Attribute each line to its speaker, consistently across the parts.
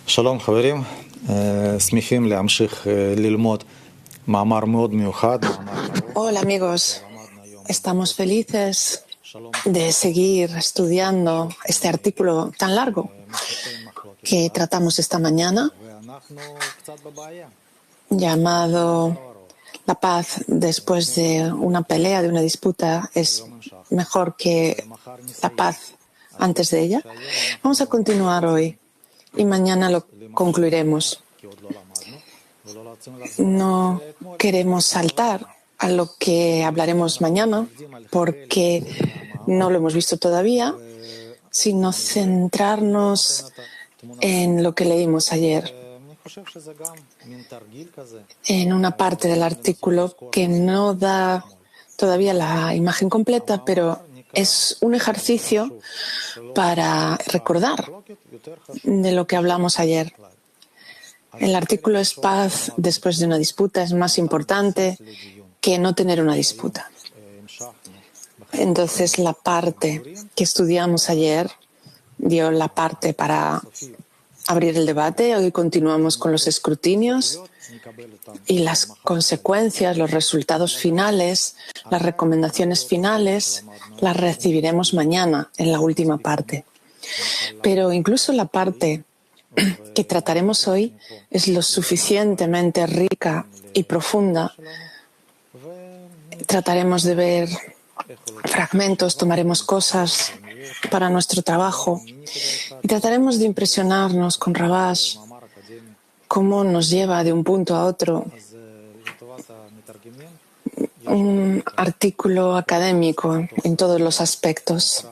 Speaker 1: שלום חברים, שמחים להמשיך ללמוד מאמר מאוד מיוחד.
Speaker 2: Hola amigos, estamos felices de seguir estudiando este artículo tan largo que tratamos esta mañana, llamado La paz después de una pelea, de una disputa, es mejor que la paz antes de ella. Vamos a continuar hoy y mañana lo concluiremos. No queremos saltar a lo que hablaremos mañana porque no lo hemos visto todavía, sino centrarnos en lo que leímos ayer, en una parte del artículo que no da todavía la imagen completa, pero es un ejercicio para recordar de lo que hablamos ayer. El artículo es paz después de una disputa, es más importante que no tener una disputa. Entonces, la parte que estudiamos ayer dio la parte para abrir el debate. Hoy continuamos con los escrutinios y las consecuencias, los resultados finales, las recomendaciones finales, las recibiremos mañana en la última parte. Pero incluso la parte que trataremos hoy es lo suficientemente rica y profunda. Trataremos de ver fragmentos, tomaremos cosas para nuestro trabajo y trataremos de impresionarnos con Rabash, cómo nos lleva de un punto a otro un artículo académico en todos los aspectos.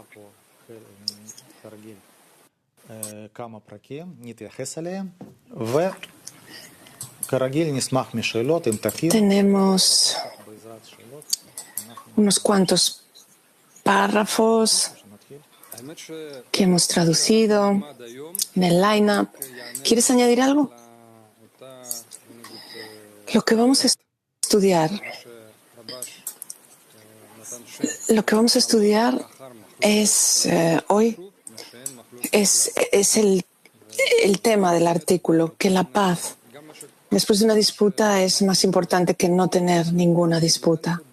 Speaker 2: Tenemos unos cuantos párrafos que hemos traducido en el line-up. ¿Quieres añadir algo? Lo que vamos a estudiar es hoy es el tema del artículo, que la paz después de una disputa es más importante que no tener ninguna disputa.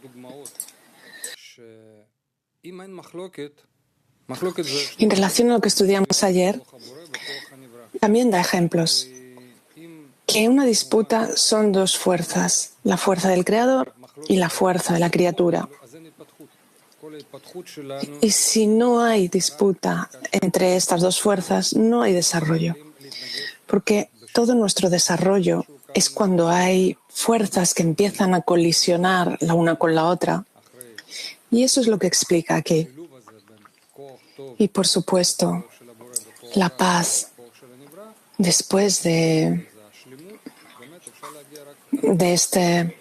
Speaker 2: En relación a lo que estudiamos ayer, también da ejemplos. Que una disputa son dos fuerzas, la fuerza del Creador y la fuerza de la criatura. Y si no hay disputa entre estas dos fuerzas, no hay desarrollo. Porque todo nuestro desarrollo es cuando hay fuerzas que empiezan a colisionar la una con la otra. Y eso es lo que explica aquí. Y por supuesto, la paz después de este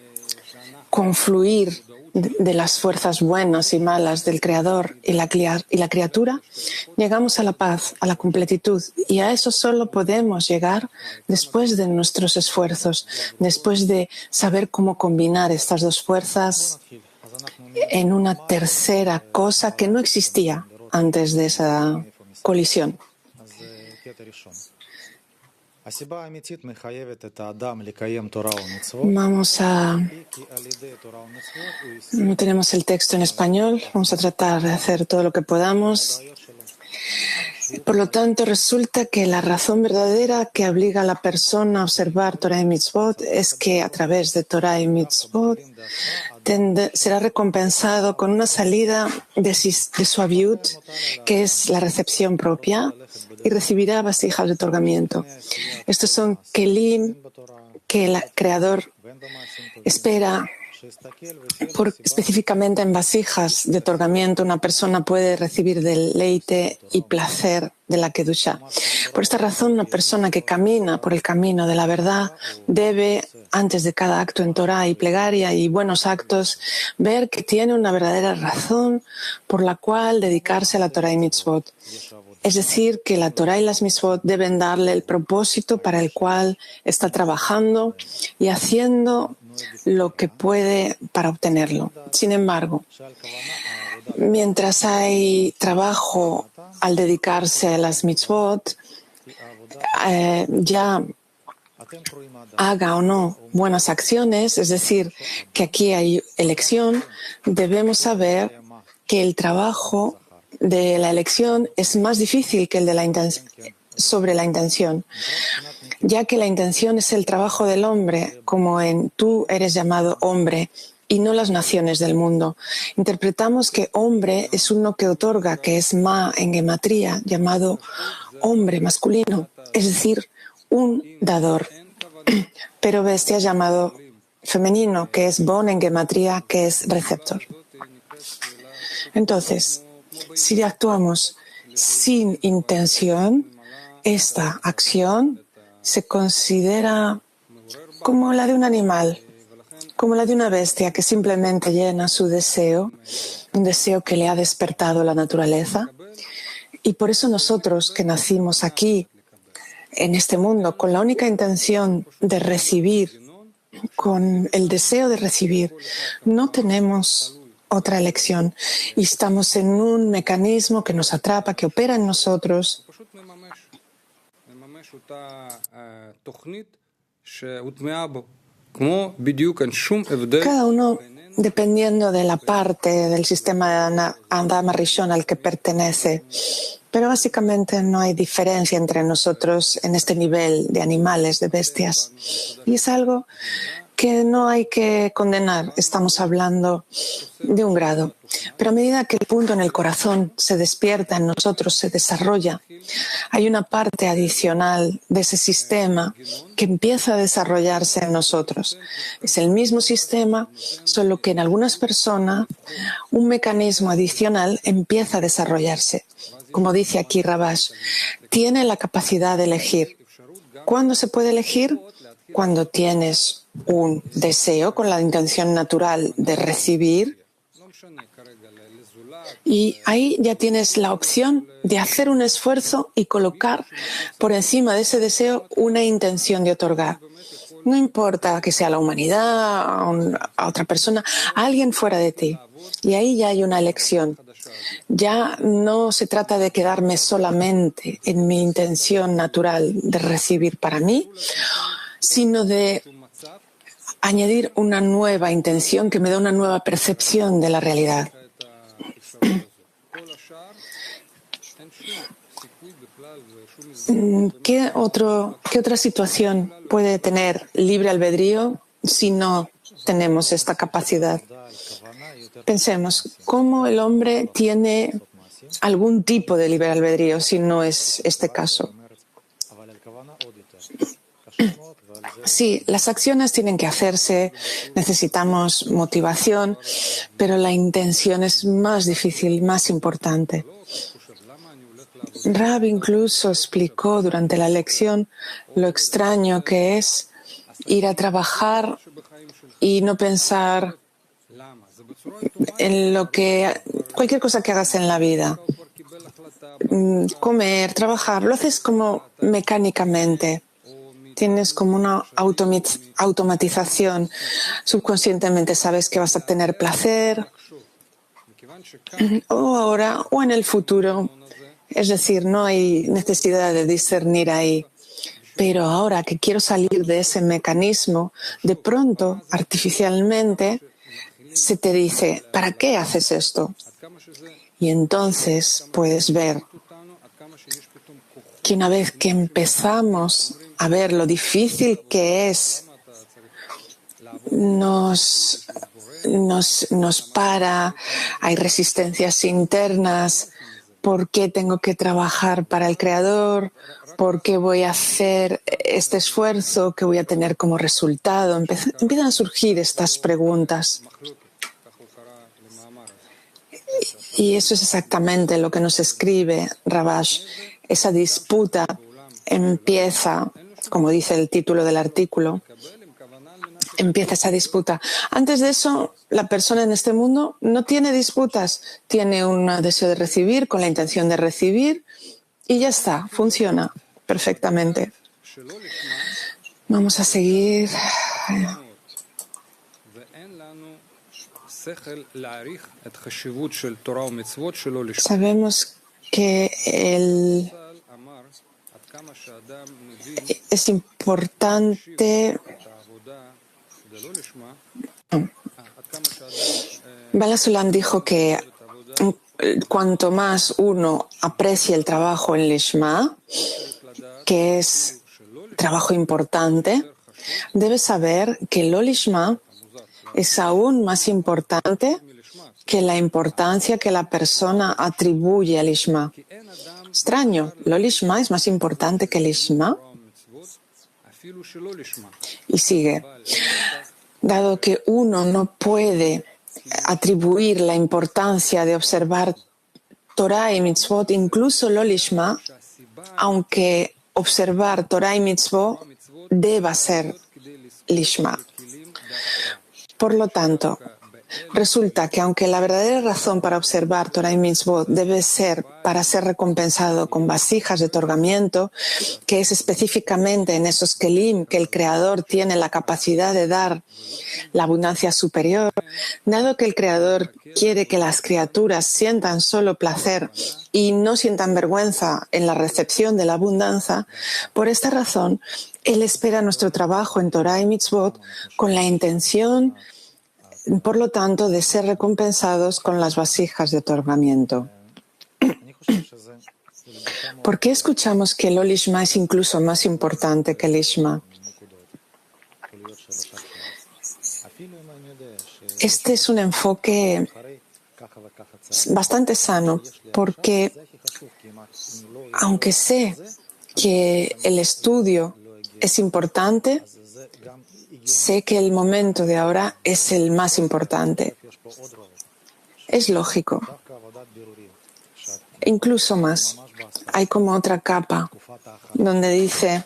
Speaker 2: confluir de las fuerzas buenas y malas del Creador y la criatura, llegamos a la paz, a la completitud. Y a eso solo podemos llegar después de nuestros esfuerzos, después de saber cómo combinar estas dos fuerzas en una tercera cosa que no existía antes de esa colisión. No tenemos el texto en español, vamos a tratar de hacer todo lo que podamos. Por lo tanto, resulta que la razón verdadera que obliga a la persona a observar Torah y Mitzvot es que a través de Torah y Mitzvot será recompensado con una salida de su aviut, que es la recepción propia, y recibirá vasijas de otorgamiento. Estos son kelim que el Creador espera. Específicamente en vasijas de otorgamiento, una persona puede recibir deleite y placer de la Kedusha. Por esta razón, una persona que camina por el camino de la verdad debe, antes de cada acto en Torah y plegaria y buenos actos, ver que tiene una verdadera razón por la cual dedicarse a la Torah y Mitzvot. Es decir, que la Torah y las Mitzvot deben darle el propósito para el cual está trabajando y haciendo lo que puede para obtenerlo. Sin embargo, mientras hay trabajo al dedicarse a las mitzvot, ya haga o no buenas acciones, es decir, que aquí hay elección, debemos saber que el trabajo de la elección es más difícil que el de sobre la intención, ya que la intención es el trabajo del hombre, como en tú eres llamado hombre y no las naciones del mundo. Interpretamos que hombre es uno que otorga, que es ma en gematría, llamado hombre masculino, es decir, un dador. Pero bestia llamado femenino, que es bon en gematría, que es receptor. Entonces, si actuamos sin intención, esta acción se considera como la de un animal, como la de una bestia que simplemente llena su deseo, un deseo que le ha despertado la naturaleza. Y por eso nosotros que nacimos aquí, en este mundo, con la única intención de recibir, con el deseo de recibir, no tenemos otra elección y estamos en un mecanismo que nos atrapa, que opera en nosotros. Cada uno dependiendo de la parte del sistema de Adam Rishon al que pertenece. Pero básicamente no hay diferencia entre nosotros en este nivel de animales, de bestias. Y es algo que no hay que condenar. Estamos hablando de un grado. Pero a medida que el punto en el corazón se despierta en nosotros, se desarrolla, hay una parte adicional de ese sistema que empieza a desarrollarse en nosotros. Es el mismo sistema, solo que en algunas personas un mecanismo adicional empieza a desarrollarse. Como dice aquí Rabash, tiene la capacidad de elegir. ¿Cuándo se puede elegir? Cuando tienes un deseo con la intención natural de recibir, y ahí ya tienes la opción de hacer un esfuerzo y colocar por encima de ese deseo una intención de otorgar. No importa que sea la humanidad, a otra persona, a alguien fuera de ti. Y ahí ya hay una elección. Ya no se trata de quedarme solamente en mi intención natural de recibir para mí, sino de añadir una nueva intención que me da una nueva percepción de la realidad. ¿Qué otra situación puede tener libre albedrío si no tenemos esta capacidad? Pensemos, ¿cómo el hombre tiene algún tipo de libre albedrío si no es este caso? Sí, las acciones tienen que hacerse, necesitamos motivación, pero la intención es más difícil, más importante. Rab incluso explicó durante la lección lo extraño que es ir a trabajar y no pensar en cualquier cosa que hagas en la vida. Comer, trabajar, lo haces como mecánicamente. Tienes como una automatización. Subconscientemente sabes que vas a tener placer, o ahora o en el futuro. Es decir, no hay necesidad de discernir ahí. Pero ahora que quiero salir de ese mecanismo, de pronto, artificialmente, se te dice, ¿para qué haces esto? Y entonces puedes ver que una vez que empezamos a ver lo difícil que es, nos para, hay resistencias internas. ¿Por qué tengo que trabajar para el Creador? ¿Por qué voy a hacer este esfuerzo que voy a tener como resultado? Empiezan a surgir estas preguntas. Y eso es exactamente lo que nos escribe Rabash. Esa disputa empieza, como dice el título del artículo, empieza esa disputa. Antes de eso, la persona en este mundo no tiene disputas, tiene un deseo de recibir con la intención de recibir y ya está, funciona perfectamente. Vamos a seguir. Sabemos que es importante. Bala Sulam dijo que cuanto más uno aprecie el trabajo en Lishma, que es trabajo importante, debe saber que lo Lishma es aún más importante que la importancia que la persona atribuye al Lishma. Extraño, lo Lishma es más importante que el Lishma. Y sigue, dado que uno no puede atribuir la importancia de observar Torah y Mitzvot, incluso lo Lishma, aunque observar Torah y Mitzvot deba ser Lishma. Por lo tanto, resulta que aunque la verdadera razón para observar Torah y Mitzvot debe ser para ser recompensado con vasijas de otorgamiento, que es específicamente en esos kelim que el Creador tiene la capacidad de dar la abundancia superior, dado que el Creador quiere que las criaturas sientan solo placer y no sientan vergüenza en la recepción de la abundancia, por esta razón, Él espera nuestro trabajo en Torah y Mitzvot con la intención, por lo tanto, de ser recompensados con las vasijas de otorgamiento. ¿Por qué escuchamos que el Lishma es incluso más importante que el Lishma? Este es un enfoque bastante sano, porque aunque sé que el estudio es importante, sé que el momento de ahora es el más importante. Es lógico. Incluso más. Hay como otra capa donde dice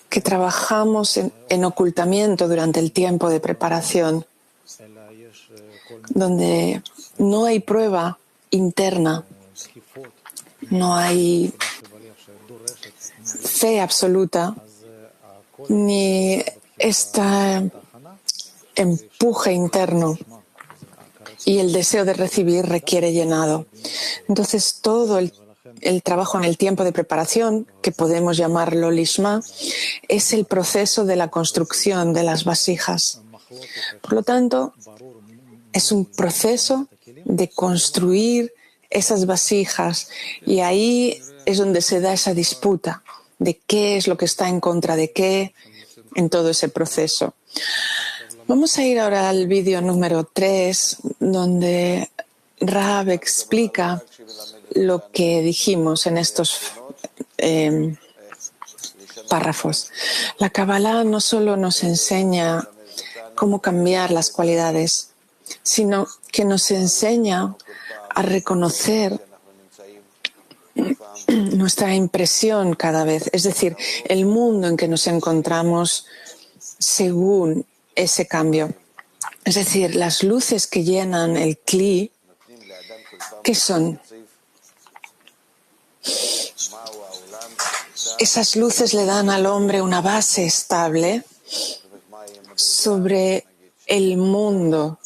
Speaker 2: que trabajamos en ocultamiento durante el tiempo de preparación, donde no hay prueba interna, no hay fe absoluta, ni este empuje interno, y el deseo de recibir requiere llenado. Entonces, todo el trabajo en el tiempo de preparación, que podemos llamarlo Lishma, es el proceso de la construcción de las vasijas. Por lo tanto, es un proceso de construir esas vasijas, y ahí es donde se da esa disputa de qué es lo que está en contra de qué en todo ese proceso. Vamos a ir ahora al vídeo número 3, donde Rav explica lo que dijimos en estos párrafos. La Kabbalah no solo nos enseña cómo cambiar las cualidades, sino que nos enseña a reconocer nuestra impresión cada vez, es decir, el mundo en que nos encontramos según ese cambio. Es decir, las luces que llenan el Kli, ¿qué son? Esas luces le dan al hombre una base estable sobre el mundo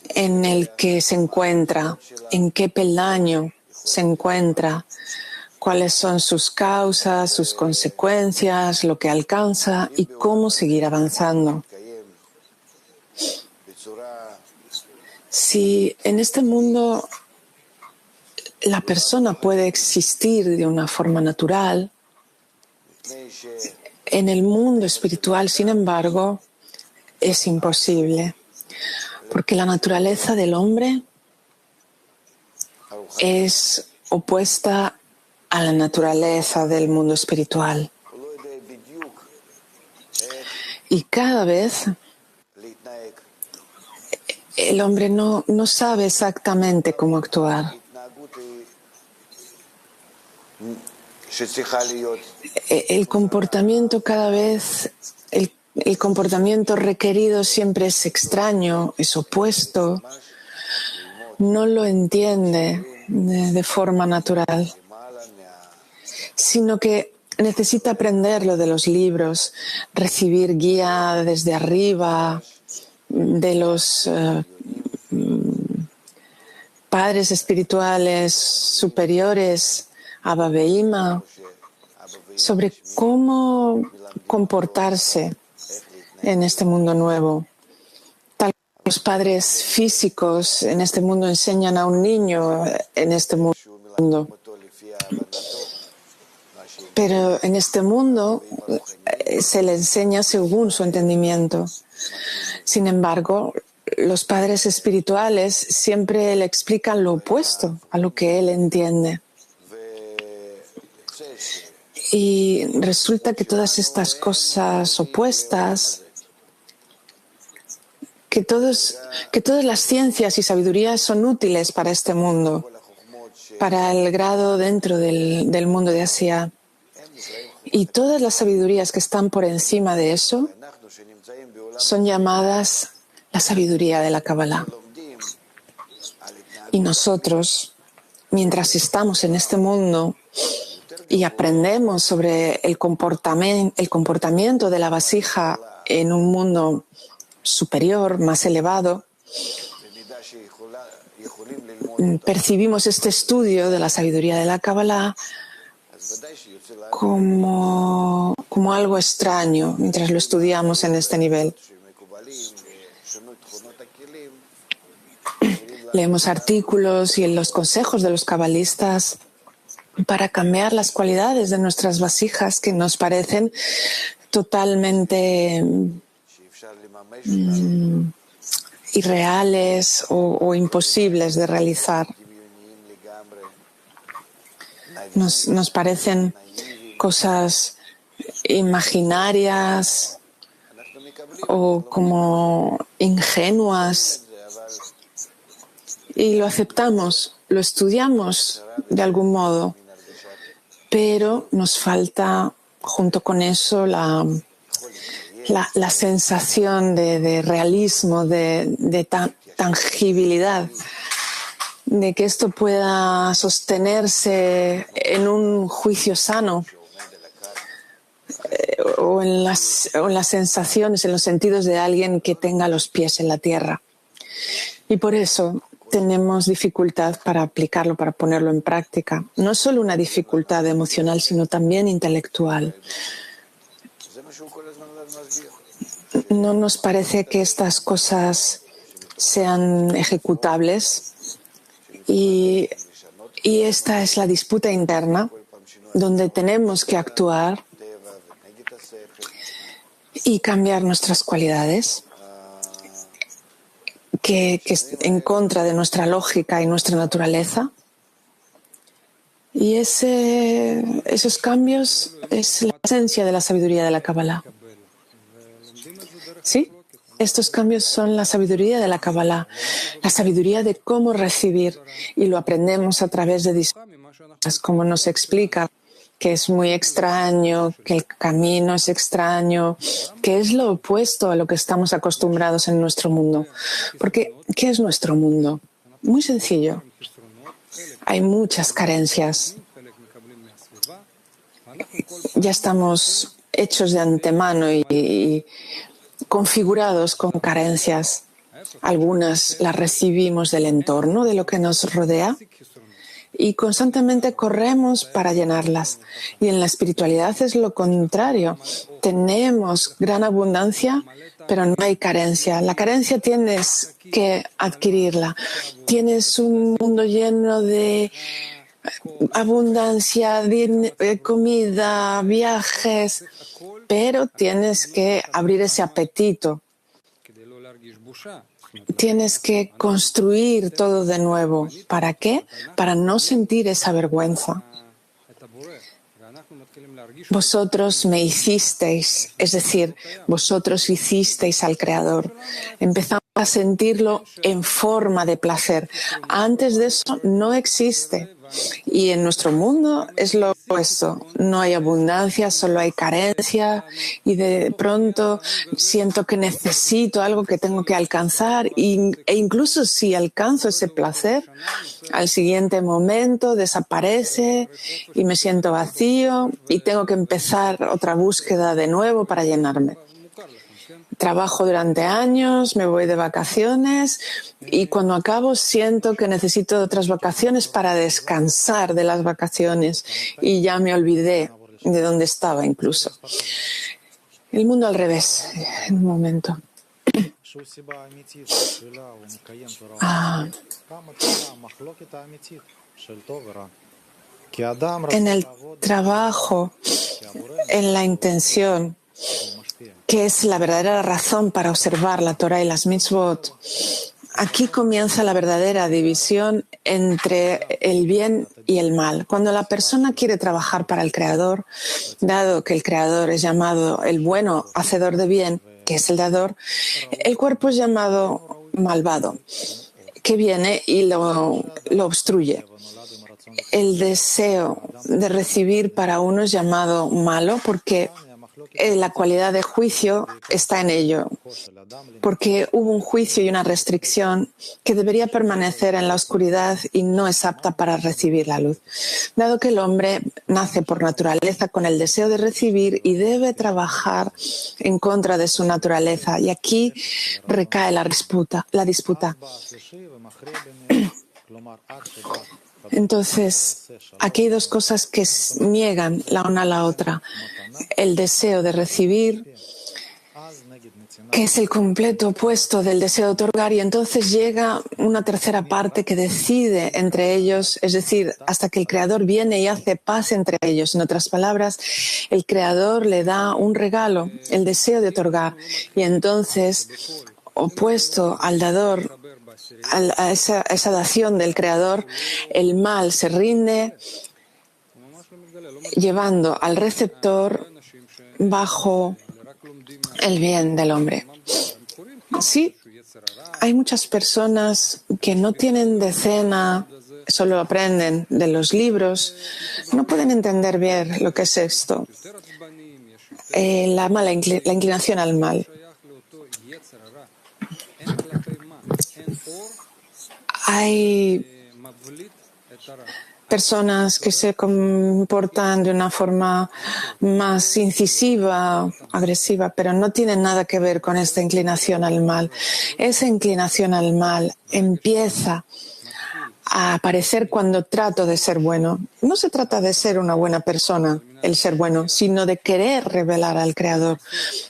Speaker 2: en el que se encuentra, en qué peldaño se encuentra, cuáles son sus causas, sus consecuencias, lo que alcanza y cómo seguir avanzando. Si en este mundo la persona puede existir de una forma natural, en el mundo espiritual, sin embargo, es imposible, porque la naturaleza del hombre es opuesta a la naturaleza del mundo espiritual. Y cada vez el hombre no sabe exactamente cómo actuar. El comportamiento cada vez, el comportamiento requerido siempre es extraño, es opuesto, no lo entiende de forma natural, sino que necesita aprenderlo de los libros, recibir guía desde arriba, de los padres espirituales superiores, Abba Veima, sobre cómo comportarse en este mundo nuevo. Tal como los padres físicos en este mundo enseñan a un niño en este mundo. Pero en este mundo se le enseña según su entendimiento. Sin embargo, los padres espirituales siempre le explican lo opuesto a lo que él entiende. Y resulta que todas estas cosas opuestas, que todas las ciencias y sabidurías son útiles para este mundo, para el grado dentro del mundo de Asia. Y todas las sabidurías que están por encima de eso son llamadas la sabiduría de la Kabbalah. Y nosotros, mientras estamos en este mundo y aprendemos sobre el comportamiento de la vasija en un mundo superior, más elevado, percibimos este estudio de la sabiduría de la Kabbalah como algo extraño mientras lo estudiamos en este nivel. Leemos artículos y los consejos de los cabalistas para cambiar las cualidades de nuestras vasijas que nos parecen totalmente irreales o imposibles de realizar. Nos parecen cosas imaginarias o como ingenuas y lo aceptamos, lo estudiamos de algún modo, pero nos falta junto con eso la sensación de realismo, de tangibilidad, de que esto pueda sostenerse en un juicio sano o en las sensaciones, en los sentidos de alguien que tenga los pies en la tierra. Y por eso tenemos dificultad para aplicarlo, para ponerlo en práctica. No es solo una dificultad emocional, sino también intelectual. No nos parece que estas cosas sean ejecutables y esta es la disputa interna donde tenemos que actuar y cambiar nuestras cualidades que es en contra de nuestra lógica y nuestra naturaleza. Y esos cambios es la esencia de la sabiduría de la Kabbalah. ¿Sí? Estos cambios son la sabiduría de la Kabbalah, la sabiduría de cómo recibir, y lo aprendemos a través de discursos, como nos explica que es muy extraño, que el camino es extraño, que es lo opuesto a lo que estamos acostumbrados en nuestro mundo. Porque, ¿qué es nuestro mundo? Muy sencillo. Hay muchas carencias. Ya estamos hechos de antemano y configurados con carencias. Algunas las recibimos del entorno, de lo que nos rodea, y constantemente corremos para llenarlas. Y en la espiritualidad es lo contrario. Tenemos gran abundancia, pero no hay carencia. La carencia tienes que adquirirla. Tienes un mundo lleno de abundancia, comida, viajes, pero tienes que abrir ese apetito. Tienes que construir todo de nuevo. ¿Para qué? Para no sentir esa vergüenza. Vosotros me hicisteis, es decir, vosotros hicisteis al Creador. Empezamos a sentirlo en forma de placer. Antes de eso no existe. Y en nuestro mundo es lo opuesto. No hay abundancia, solo hay carencia, y de pronto siento que necesito algo que tengo que alcanzar, e incluso si alcanzo ese placer, al siguiente momento desaparece y me siento vacío y tengo que empezar otra búsqueda de nuevo para llenarme. Trabajo durante años, me voy de vacaciones y cuando acabo siento que necesito otras vacaciones para descansar de las vacaciones y ya me olvidé de donde estaba incluso. El mundo al revés, en un momento.
Speaker 1: שהוא סיבה אמיתית, תפילה ומקיים תורה כאן מתחילה המחלוקת האמיתית של טוב ורע. כי האדם
Speaker 2: En
Speaker 1: רוצה
Speaker 2: el
Speaker 1: לעבוד
Speaker 2: trabajo, en la intención, que es la verdadera razón para observar la Torah y las mitzvot, aquí comienza la verdadera división entre el bien y el mal. Cuando la persona quiere trabajar para el Creador, dado que el Creador es llamado el bueno hacedor de bien, que es el dador, el cuerpo es llamado malvado, que viene y lo obstruye. El deseo de recibir para uno es llamado malo porque la cualidad de juicio está en ello, porque hubo un juicio y una restricción que debería permanecer en la oscuridad y no es apta para recibir la luz. Dado que el hombre nace por naturaleza con el deseo de recibir y debe trabajar en contra de su naturaleza, y aquí recae la disputa. Entonces, aquí hay dos cosas que niegan la una a la otra. El deseo de recibir, que es el completo opuesto del deseo de otorgar, y entonces llega una tercera parte que decide entre ellos, es decir, hasta que el Creador viene y hace paz entre ellos. En otras palabras, el Creador le da un regalo, el deseo de otorgar, y entonces, opuesto al dador, a esa dación del Creador, el mal se rinde, llevando al receptor bajo el bien del hombre. Sí, hay muchas personas que no tienen decena, solo aprenden de los libros, no pueden entender bien lo que es esto. La inclinación al mal. Hay personas que se comportan de una forma más incisiva, agresiva, pero no tienen nada que ver con esta inclinación al mal. Esa inclinación al mal empieza a aparecer cuando trato de ser bueno. No se trata de ser una buena persona, el ser bueno, sino de querer revelar al Creador.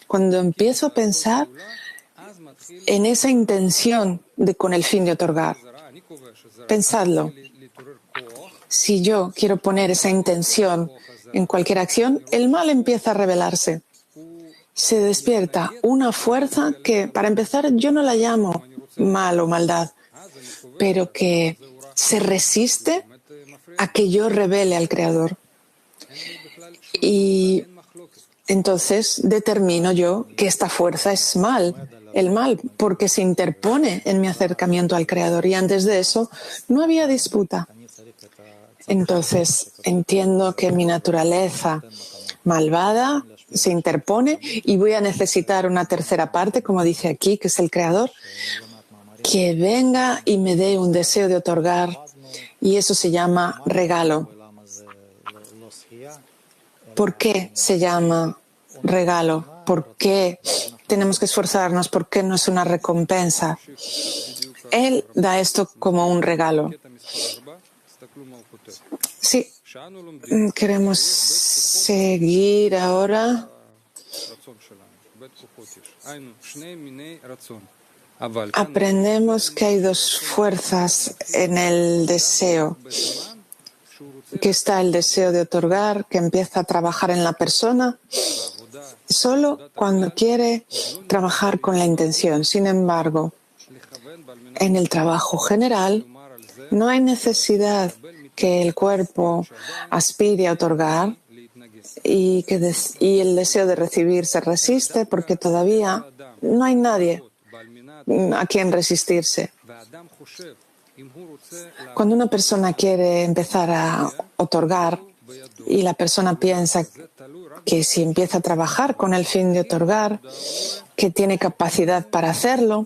Speaker 2: Cuando empiezo a pensar en esa intención con el fin de otorgar, pensadlo. Si yo quiero poner esa intención en cualquier acción, el mal empieza a revelarse. Se despierta una fuerza que, para empezar, yo no la llamo mal o maldad, pero que se resiste a que yo revele al Creador. Y entonces determino yo que esta fuerza es el mal, porque se interpone en mi acercamiento al Creador. Y antes de eso no había disputa. Entonces entiendo que mi naturaleza malvada se interpone y voy a necesitar una tercera parte, como dice aquí, que es el Creador, que venga y me dé un deseo de otorgar, y eso se llama regalo. ¿Por qué se llama regalo? ¿Por qué tenemos que esforzarnos? ¿Por qué no es una recompensa? Él da esto como un regalo. Sí, queremos seguir ahora. Aprendemos que hay dos fuerzas en el deseo, que está el deseo de otorgar, que empieza a trabajar en la persona solo cuando quiere trabajar con la intención. Sin embargo, en el trabajo general no hay necesidad que el cuerpo aspire a otorgar y el deseo de recibir se resiste porque todavía no hay nadie a quien resistirse. Cuando una persona quiere empezar a otorgar y la persona piensa que si empieza a trabajar con el fin de otorgar, que tiene capacidad para hacerlo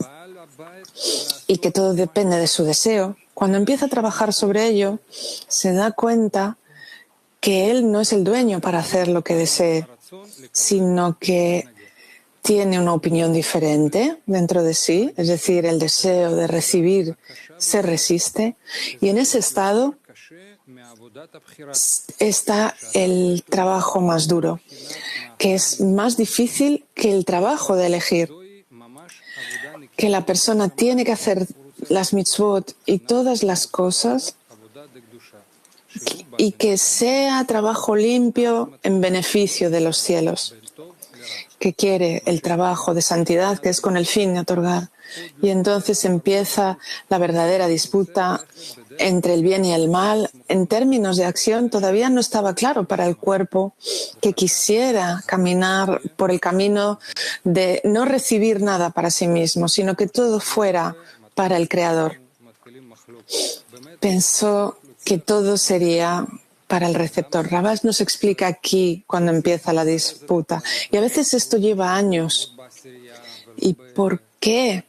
Speaker 2: y que todo depende de su deseo, cuando empieza a trabajar sobre ello, se da cuenta que él no es el dueño para hacer lo que desee, sino que tiene una opinión diferente dentro de sí, es decir, el deseo de recibir se resiste, y en ese estado está el trabajo más duro, que es más difícil que el trabajo de elegir, que la persona tiene que hacer las mitzvot y todas las cosas y que sea trabajo limpio en beneficio de los cielos, que quiere el trabajo de santidad, que es con el fin de otorgar. Y entonces empieza la verdadera disputa entre el bien y el mal. En términos de acción, todavía no estaba claro para el cuerpo que quisiera caminar por el camino de no recibir nada para sí mismo, sino que todo fuera para el Creador. Pensó que todo sería para el receptor. Rabás nos explica aquí cuando empieza la disputa. Y a veces esto lleva años. ¿Y por qué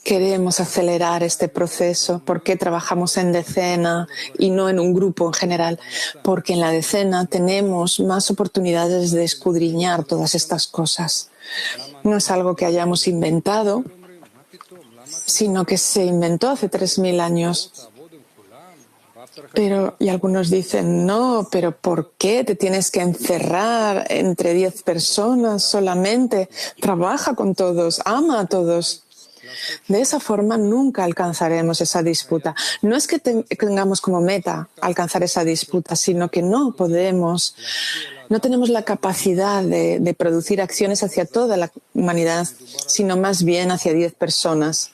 Speaker 2: queremos acelerar este proceso? ¿Por qué trabajamos en decena y no en un grupo en general? Porque en la decena tenemos más oportunidades de escudriñar todas estas cosas. No es algo que hayamos inventado, sino que se inventó hace 3000 años. Y algunos dicen, no, pero ¿por qué te tienes que encerrar entre 10 personas solamente? Trabaja con todos, ama a todos. De esa forma nunca alcanzaremos esa disputa. No es que tengamos como meta alcanzar esa disputa, sino que no tenemos la capacidad de producir acciones hacia toda la humanidad, sino más bien hacia 10 personas.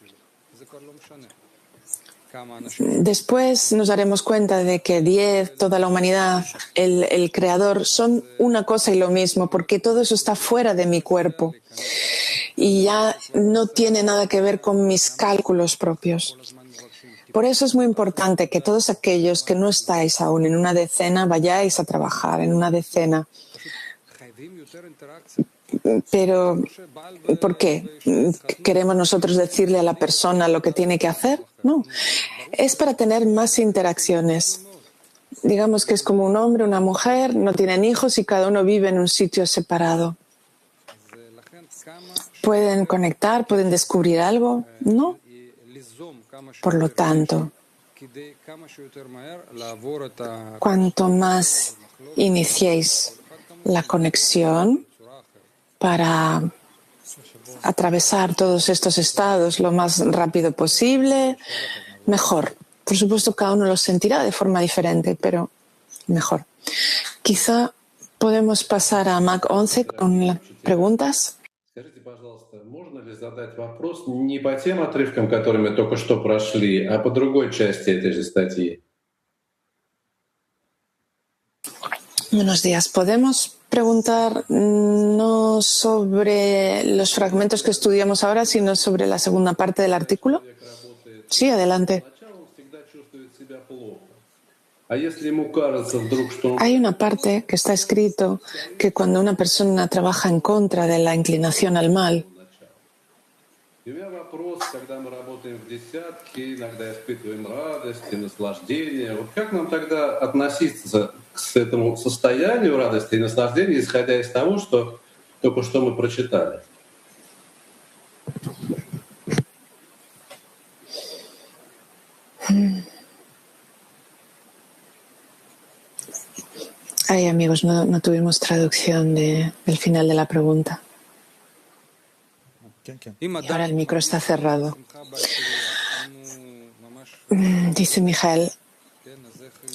Speaker 2: Después nos daremos cuenta de que 10, toda la humanidad, el Creador, son una cosa y lo mismo, porque todo eso está fuera de mi cuerpo y ya no tiene nada que ver con mis cálculos propios. Por eso es muy importante que todos aquellos que no estáis aún en una decena vayáis a trabajar en una decena. Pero, ¿por qué? ¿Queremos nosotros decirle a la persona lo que tiene que hacer? No. Es para tener más interacciones. Digamos que es como un hombre, una mujer, no tienen hijos y cada uno vive en un sitio separado. ¿Pueden conectar? ¿Pueden descubrir algo? No. Por lo tanto, cuanto más iniciéis la conexión para atravesar todos estos estados lo más rápido posible, mejor. Por supuesto, cada uno lo sentirá de forma diferente, pero mejor. Quizá podemos pasar a Mac 11 con las preguntas.
Speaker 3: Скажите, пожалуйста, можно ли задать вопрос не по тем отрывкам, которые мы только что прошли, а по другой части этой же статьи?
Speaker 2: Buenos días. ¿Podemos preguntar no sobre los fragmentos que estudiamos ahora, sino sobre la segunda parte del artículo? Sí, adelante. Hay una parte que está escrito que cuando una persona trabaja en contra de la inclinación al mal,
Speaker 3: И у меня вопрос, когда мы работаем в десятке, иногда испытываем радость и наслаждение. Вот как нам тогда относиться к этому состоянию радости и наслаждения, исходя из того, что только что мы прочитали?
Speaker 2: Ay, amigos, no tuvimos traducción del final de la pregunta. Y ahora el micro está cerrado. Dice Mijael,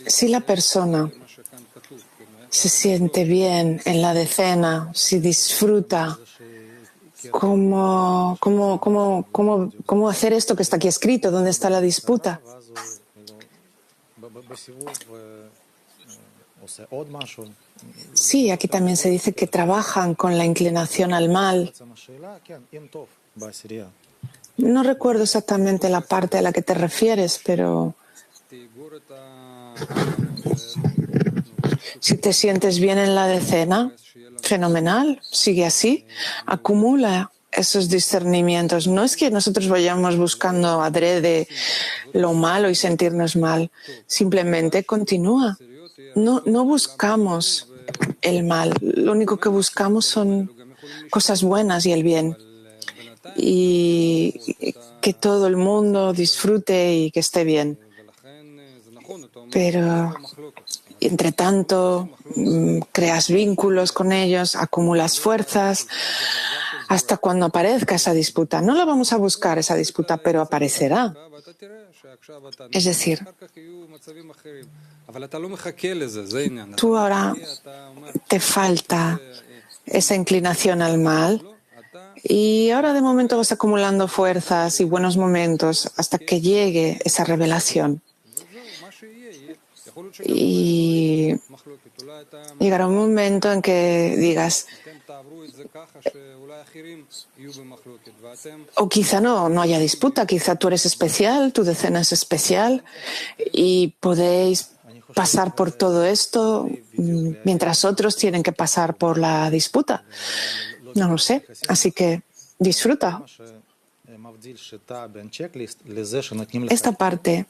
Speaker 2: si la persona se siente bien en la decena, si disfruta, ¿cómo hacer esto que está aquí escrito? ¿Dónde está la disputa? Sí, aquí también se dice que trabajan con la inclinación al mal. No recuerdo exactamente la parte a la que te refieres, pero si te sientes bien en la decena, fenomenal, sigue así, acumula esos discernimientos. No es que nosotros vayamos buscando adrede lo malo y sentirnos mal, simplemente continúa. No buscamos el mal, lo único que buscamos son cosas buenas y el bien. Y que todo el mundo disfrute y que esté bien. Pero entre tanto, creas vínculos con ellos, acumulas fuerzas, hasta cuando aparezca esa disputa. No la vamos a buscar, esa disputa, pero aparecerá. Es decir, tú ahora te falta esa inclinación al mal y ahora de momento vas acumulando fuerzas y buenos momentos hasta que llegue esa revelación. Y llegará un momento en que digas, o quizá no haya disputa, quizá tú eres especial, tu decena es especial y podéis pasar por todo esto mientras otros tienen que pasar por la disputa. No lo sé, así que disfruta. Esta parte,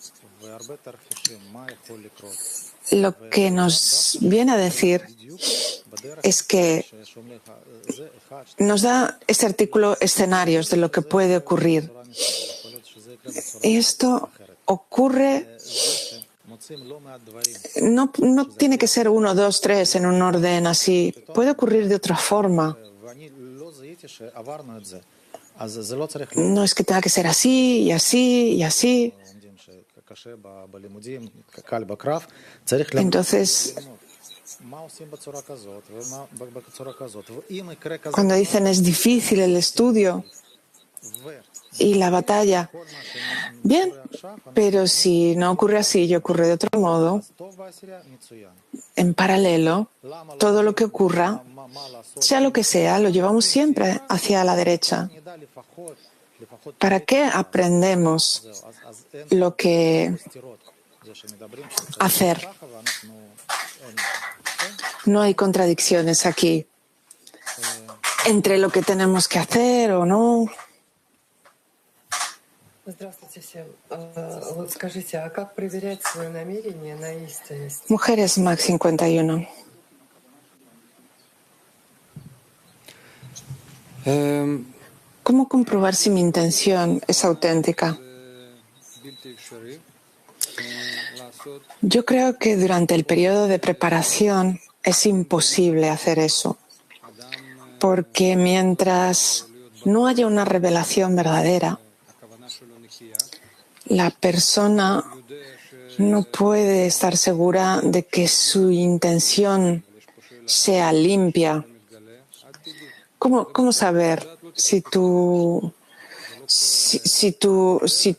Speaker 2: lo que nos viene a decir es que nos da este artículo escenarios de lo que puede ocurrir. Esto ocurre, no tiene que ser 1, 2, 3 en un orden así, puede ocurrir de otra forma. No es que tenga que ser así y así y así. Entonces, cuando dicen es difícil el estudio y la batalla, bien, pero si no ocurre así y ocurre de otro modo, en paralelo, todo lo que ocurra, sea lo que sea, lo llevamos siempre hacia la derecha. ¿Para qué aprendemos lo que hacer? No hay contradicciones aquí entre lo que tenemos que hacer o no. Mujeres Max 51. ¿Cómo comprobar si mi intención es auténtica? Yo creo que durante el periodo de preparación es imposible hacer eso, porque mientras no haya una revelación verdadera, la persona no puede estar segura de que su intención sea limpia. ¿Cómo saber si tu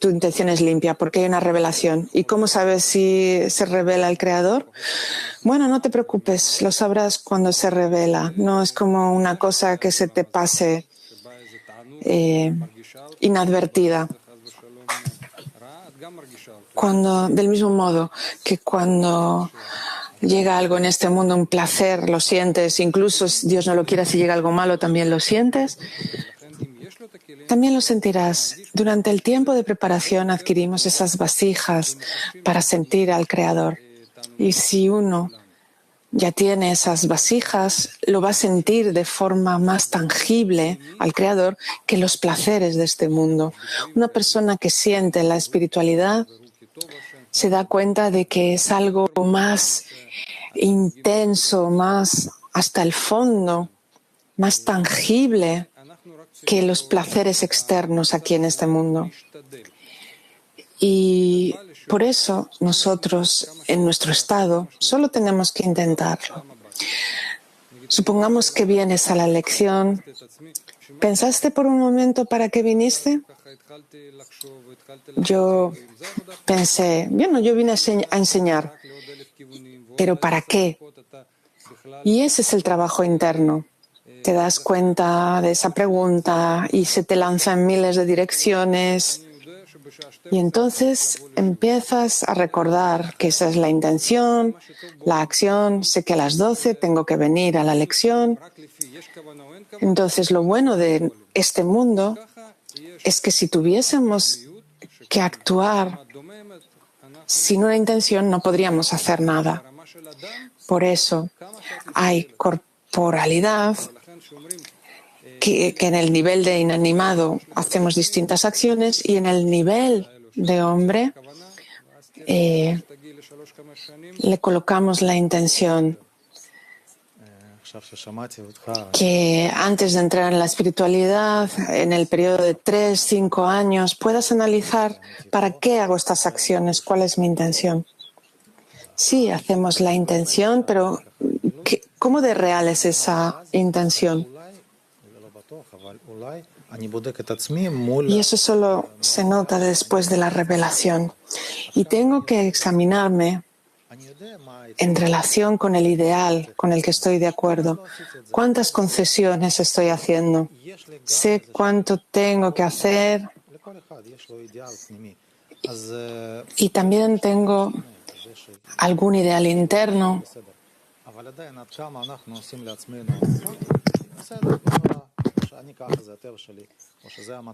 Speaker 2: intención es limpia? Porque hay una revelación. ¿Y cómo sabes si se revela el Creador? Bueno, no te preocupes, lo sabrás cuando se revela. No es como una cosa que se te pase inadvertida. Del mismo modo que cuando llega algo en este mundo, un placer, lo sientes, incluso si Dios no lo quiera, si llega algo malo, también lo sientes. También lo sentirás. Durante el tiempo de preparación adquirimos esas vasijas para sentir al Creador. Y si uno ya tiene esas vasijas, lo va a sentir de forma más tangible al Creador que los placeres de este mundo. Una persona que siente la espiritualidad se da cuenta de que es algo más intenso, más hasta el fondo, más tangible que los placeres externos aquí en este mundo. Y por eso nosotros, en nuestro estado, solo tenemos que intentarlo. Supongamos que vienes a la lección. ¿Pensaste por un momento para qué viniste? Yo pensé, bueno, yo vine a enseñar, pero ¿para qué? Y ese es el trabajo interno. Te das cuenta de esa pregunta y se te lanza en miles de direcciones. Y entonces empiezas a recordar que esa es la intención, la acción. Sé que a las 12 tengo que venir a la lección. Entonces, lo bueno de este mundo es que si tuviésemos que actuar sin una intención, no podríamos hacer nada. Por eso hay corporalidad, que en el nivel de inanimado hacemos distintas acciones y en el nivel de hombre le colocamos la intención que antes de entrar en la espiritualidad, en el periodo de 3, 5 años, puedas analizar para qué hago estas acciones, cuál es mi intención. Sí, hacemos la intención, pero ¿cómo de real es esa intención? Y eso solo se nota después de la revelación. Y tengo que examinarme en relación con el ideal con el que estoy de acuerdo. ¿Cuántas concesiones estoy haciendo? Sé cuánto tengo que hacer y también tengo algún ideal interno.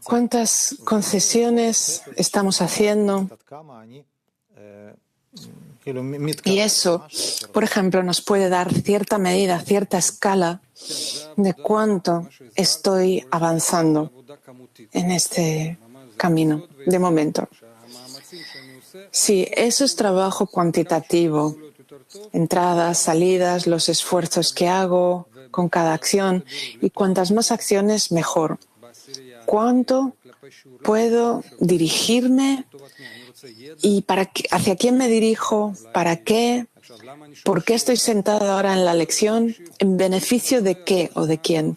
Speaker 2: ¿Cuántas concesiones estamos haciendo? Y eso, por ejemplo, nos puede dar cierta medida, cierta escala de cuánto estoy avanzando en este camino de momento. Sí, eso es trabajo cuantitativo. Entradas, salidas, los esfuerzos que hago con cada acción. Y cuantas más acciones, mejor. ¿Cuánto puedo dirigirme? ¿Y hacia quién me dirijo? ¿Para qué? ¿Por qué estoy sentado ahora en la lección? ¿En beneficio de qué o de quién?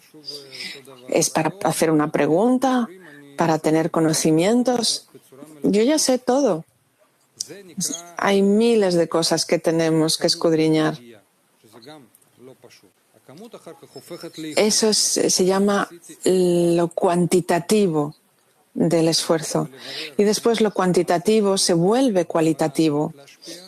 Speaker 2: ¿Es para hacer una pregunta? ¿Para tener conocimientos? Yo ya sé todo. Hay miles de cosas que tenemos que escudriñar. Eso se llama lo cuantitativo del esfuerzo. Y después lo cuantitativo se vuelve cualitativo.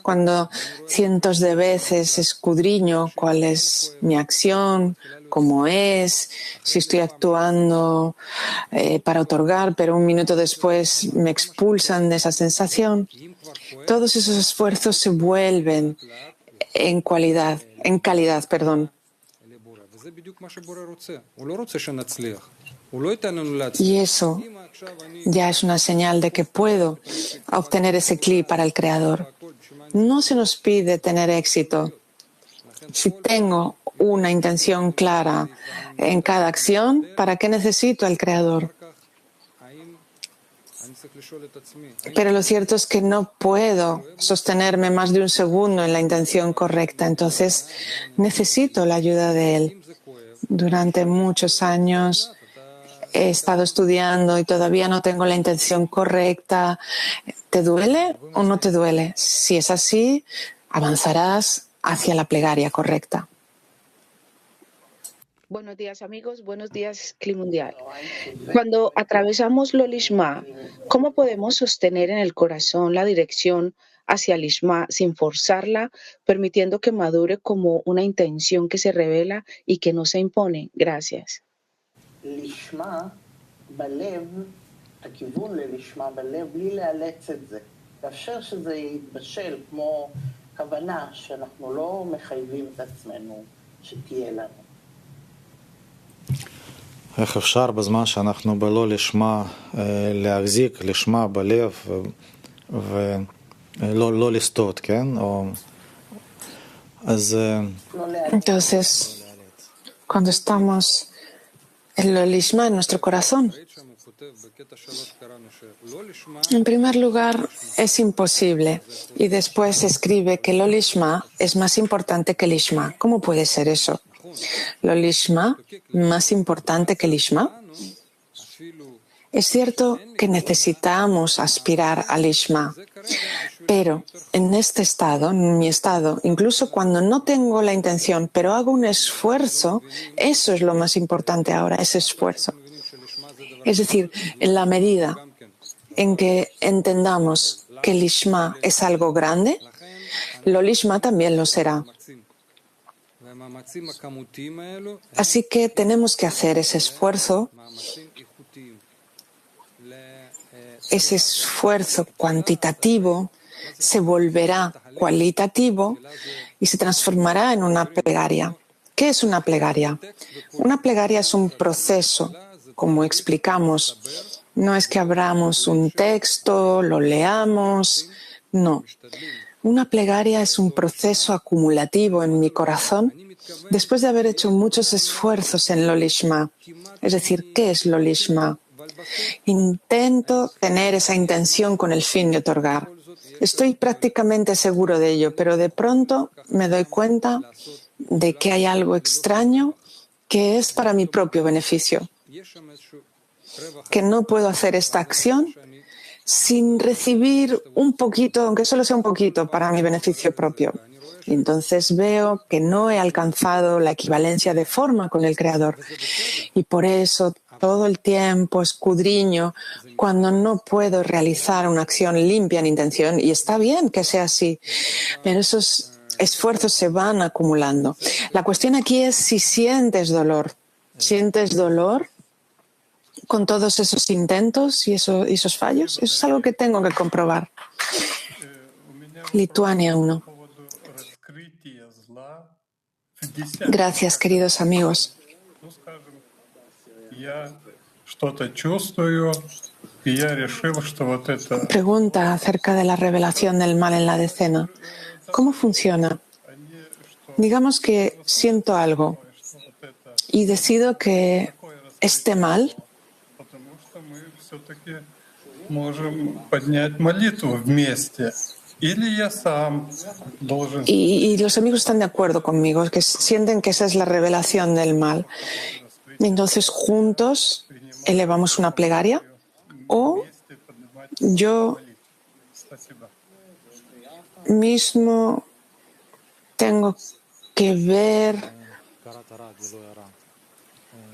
Speaker 2: Cuando cientos de veces escudriño cuál es mi acción, cómo es, si estoy actuando para otorgar, pero un minuto después me expulsan de esa sensación, todos esos esfuerzos se vuelven en calidad, perdón. Y eso ya es una señal de que puedo obtener ese clic para el Creador. No se nos pide tener éxito. Si tengo una intención clara en cada acción, ¿para qué necesito al Creador? Pero lo cierto es que no puedo sostenerme más de un segundo en la intención correcta. Entonces necesito la ayuda de Él. Durante muchos años he estado estudiando y todavía no tengo la intención correcta. ¿Te duele o no te duele? Si es así, avanzarás hacia la plegaria correcta.
Speaker 4: Buenos días, amigos. Buenos días, Cli Mundial. Cuando atravesamos lo Lishma, ¿cómo podemos sostener en el corazón la dirección hacia Lishma sin forzarla, permitiendo que madure como una intención que se revela y que no se impone? Gracias.
Speaker 5: לשמה בלב, הכיוון ללשמה בלב, בלי לאלץ את זה. לאפשר שזה יתבשל כמו כוונה שאנחנו לא מחייבים את עצמנו שתהיה לנו.
Speaker 1: איך אפשר בזמן שאנחנו בלא לשמה להחזיק לשמה בלב ולא לסטות, כן?
Speaker 2: Entonces, cuando estamos en lo lishma en nuestro corazón, en primer lugar, es imposible. Y después se escribe que lo lishma es más importante que lishma. ¿Cómo puede ser eso? Lo lishma más importante que lishma. Es cierto que necesitamos aspirar al lishma, pero en este estado, en mi estado, incluso cuando no tengo la intención, pero hago un esfuerzo, eso es lo más importante ahora, ese esfuerzo. Es decir, en la medida en que entendamos que el lishma es algo grande, lo lishma también lo será. Así que tenemos que hacer ese esfuerzo cuantitativo se volverá cualitativo y se transformará en una plegaria. ¿Qué es una plegaria? Una plegaria es un proceso, como explicamos. No es que abramos un texto, lo leamos, no. Una plegaria es un proceso acumulativo en mi corazón después de haber hecho muchos esfuerzos en lo lishma. Es decir, ¿qué es lo lishma? Intento tener esa intención con el fin de otorgar. Estoy prácticamente seguro de ello, pero de pronto me doy cuenta de que hay algo extraño que es para mi propio beneficio, que no puedo hacer esta acción sin recibir un poquito, aunque solo sea un poquito, para mi beneficio propio. Y entonces veo que no he alcanzado la equivalencia de forma con el Creador. Y por eso todo el tiempo escudriño cuando no puedo realizar una acción limpia en intención. Y está bien que sea así, pero esos esfuerzos se van acumulando. La cuestión aquí es si sientes dolor. ¿Sientes dolor con todos esos intentos y esos fallos? Eso es algo que tengo que comprobar. Lituania 1. Gracias, queridos amigos. Pregunta acerca de la revelación del mal en la decena. ¿Cómo funciona? Digamos que siento algo y decido que esté mal. Y los amigos están de acuerdo conmigo, que sienten que esa es la revelación del mal. Entonces, juntos elevamos una plegaria, o yo mismo tengo que ver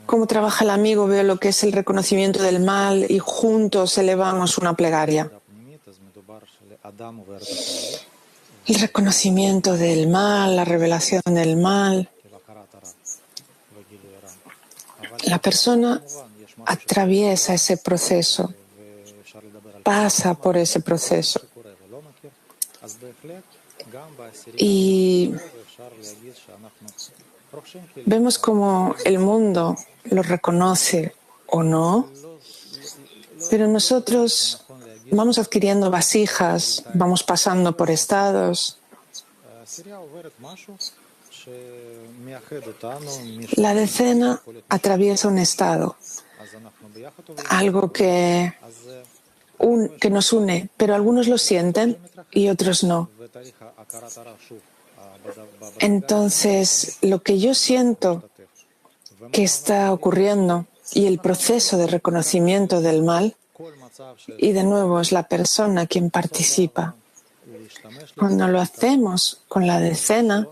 Speaker 2: cómo trabaja el amigo, veo lo que es el reconocimiento del mal y juntos elevamos una plegaria. El reconocimiento del mal, la revelación del mal. La persona atraviesa ese proceso, pasa por ese proceso. Y vemos cómo el mundo lo reconoce o no, pero nosotros vamos adquiriendo vasijas, vamos pasando por estados. La decena atraviesa un estado, algo que nos une, pero algunos lo sienten y otros no. Entonces, lo que yo siento que está ocurriendo y el proceso de reconocimiento del mal, y de nuevo es la persona quien participa. Cuando lo hacemos con la decena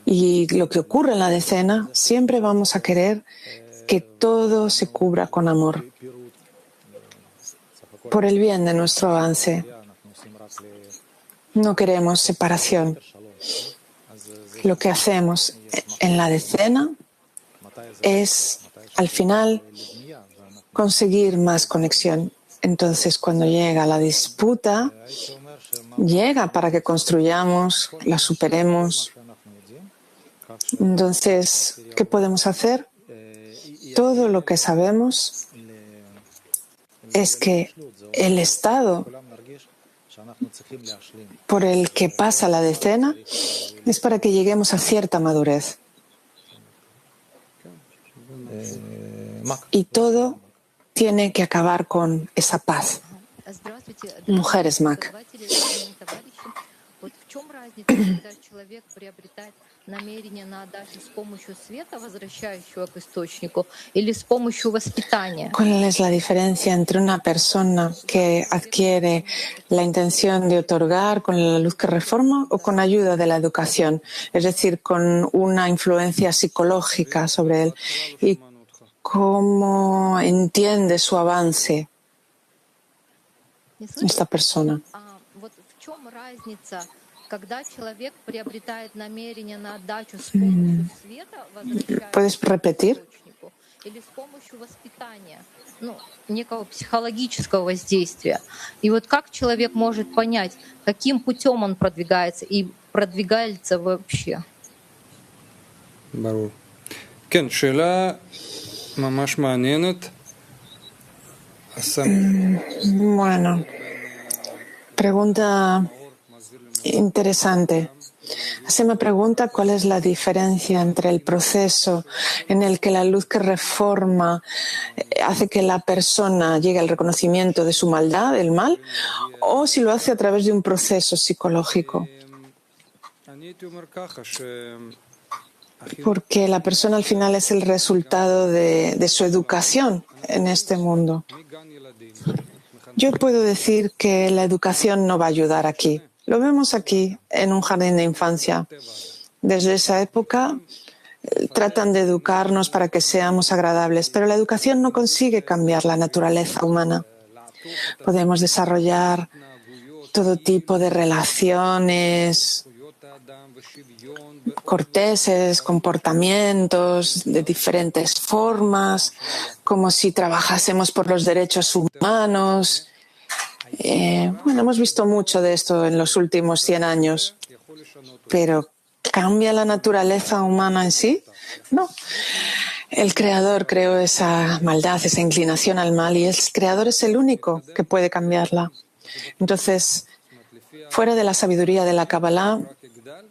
Speaker 2: y lo que ocurre en la decena, siempre vamos a querer que todo se cubra con amor, por el bien de nuestro avance. No queremos separación. Lo que hacemos en la decena es, al final, conseguir más conexión. Entonces, cuando llega la disputa, llega para que construyamos, la superemos. Entonces, ¿qué podemos hacer? Todo lo que sabemos es que el estado por el que pasa la decena es para que lleguemos a cierta madurez. Y todo tiene que acabar con esa paz. Mujeres Mac. ¿Cuál es la diferencia entre una persona que adquiere la intención de otorgar con la luz que reforma o con ayuda de la educación? Es decir, con una influencia psicológica sobre él. ¿Y cómo entiende su avance esta persona? ¿Puedes repetir?
Speaker 6: Некого психологического воздействия. И вот как человек может понять, каким путем он продвигается и продвигается вообще?
Speaker 7: ברור. כן, שאלה ממש מעניינת.
Speaker 2: Bueno, pregunta Interesante. Se me pregunta cuál es la diferencia entre el proceso en el que la luz que reforma hace que la persona llegue al reconocimiento de su maldad, del mal, o si lo hace a través de un proceso psicológico. Porque la persona al final es el resultado de su educación en este mundo. Yo puedo decir que la educación no va a ayudar aquí. Lo vemos aquí en un jardín de infancia. Desde esa época tratan de educarnos para que seamos agradables, pero la educación no consigue cambiar la naturaleza humana. Podemos desarrollar todo tipo de relaciones corteses, comportamientos de diferentes formas, como si trabajásemos por los derechos humanos. Hemos visto mucho de esto en los últimos 100 años, pero ¿cambia la naturaleza humana en sí? No. El Creador creó esa maldad, esa inclinación al mal, y el Creador es el único que puede cambiarla. Entonces, fuera de la sabiduría de la Kabbalah,